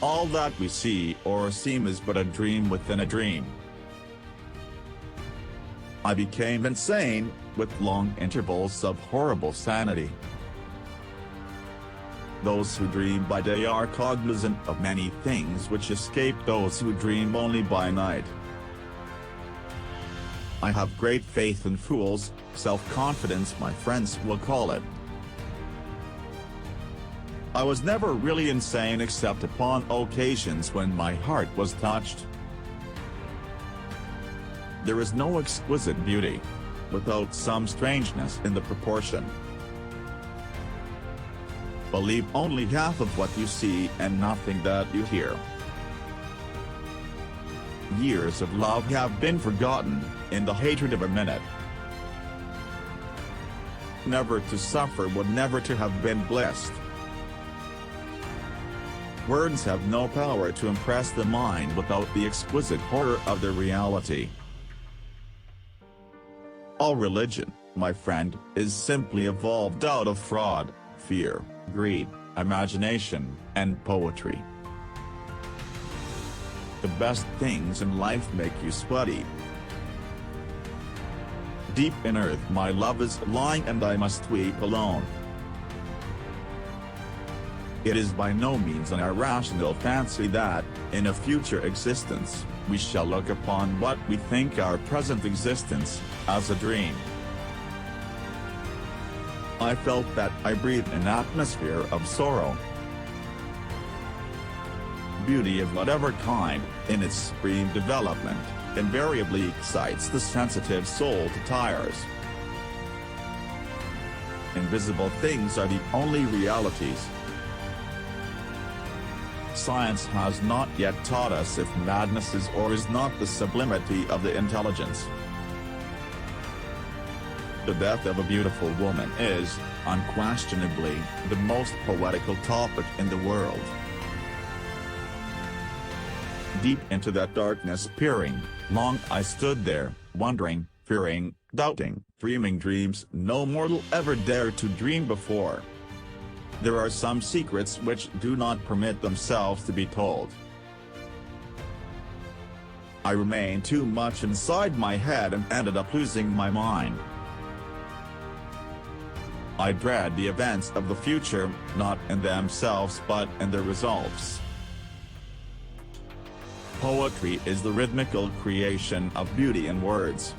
all that we see or seem is but a dream within a dream. I became insane, with long intervals of horrible sanity. Those who dream by day are cognizant of many things which escape those who dream only by night. I have great faith in fools, self-confidence my friends will call it. I was never really insane except upon occasions when my heart was touched. There is no exquisite beauty without some strangeness in the proportion. Believe only half of what you see and nothing that you hear. Years of love have been forgotten in the hatred of a minute. Never to suffer would never to have been blessed. Words have no power to impress the mind without the exquisite horror of their reality. All religion, my friend, is simply evolved out of fraud, fear, greed, imagination, and poetry. The best things in life make you sweaty. Deep in earth my love is lying and I must weep alone. It is by no means an irrational fancy that, in a future existence, we shall look upon what we think our present existence, as a dream. I felt that I breathed an atmosphere of sorrow. Beauty of whatever kind, in its supreme development, invariably excites the sensitive soul to tears. Invisible things are the only realities. Science has not yet taught us if madness is or is not the sublimity of the intelligence. The death of a beautiful woman is, unquestionably, the most poetical topic in the world. Deep into that darkness peering, long I stood there, wondering, fearing, doubting, dreaming dreams no mortal ever dared to dream before. There are some secrets which do not permit themselves to be told. I remained too much inside my head and ended up losing my mind. I dread the events of the future, not in themselves but in their results. Poetry is the rhythmical creation of beauty in words.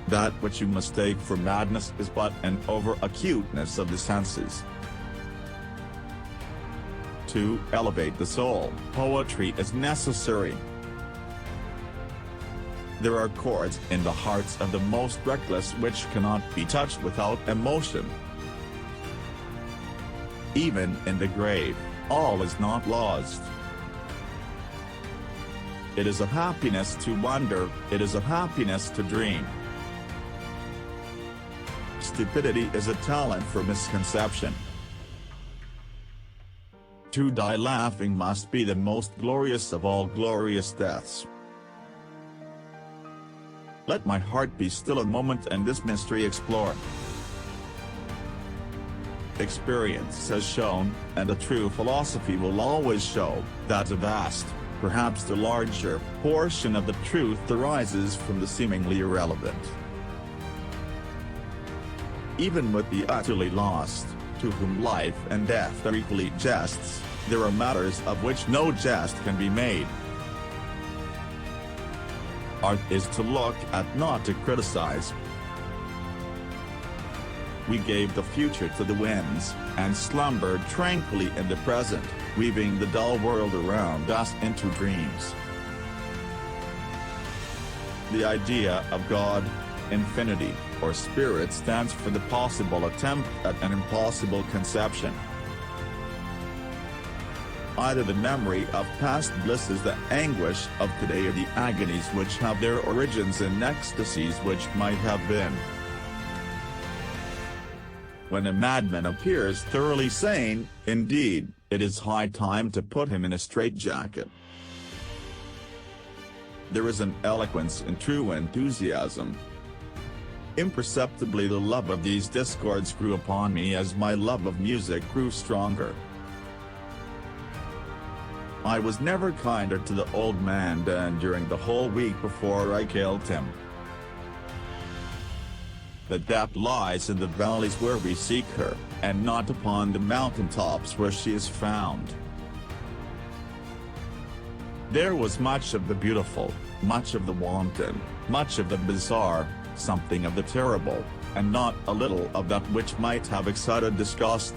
That which you mistake for madness is but an over-acuteness of the senses. To elevate the soul, poetry is necessary. There are chords in the hearts of the most reckless which cannot be touched without emotion. Even in the grave, all is not lost. It is a happiness to wonder, it is a happiness to dream. Stupidity is a talent for misconception. To die laughing must be the most glorious of all glorious deaths. Let my heart be still a moment and this mystery explore. Experience has shown, and a true philosophy will always show, that a vast, perhaps the larger, portion of the truth arises from the seemingly irrelevant. Even with the utterly lost, to whom life and death are equally jests, there are matters of which no jest can be made. Art is to look at, not to criticize. We gave the future to the winds, and slumbered tranquilly in the present, weaving the dull world around us into dreams. The idea of God, infinity, or spirit stands for the possible attempt at an impossible conception. Either the memory of past blisses, the anguish of today, or the agonies which have their origins in ecstasies which might have been. When a madman appears thoroughly sane, indeed, it is high time to put him in a straitjacket. There is an eloquence in true enthusiasm. Imperceptibly the love of these discords grew upon me as my love of music grew stronger. I was never kinder to the old man than during the whole week before I killed him. The depth lies in the valleys where we seek her, and not upon the mountaintops where she is found. There was much of the beautiful, much of the wanton, much of the bizarre, something of the terrible, and not a little of that which might have excited disgust,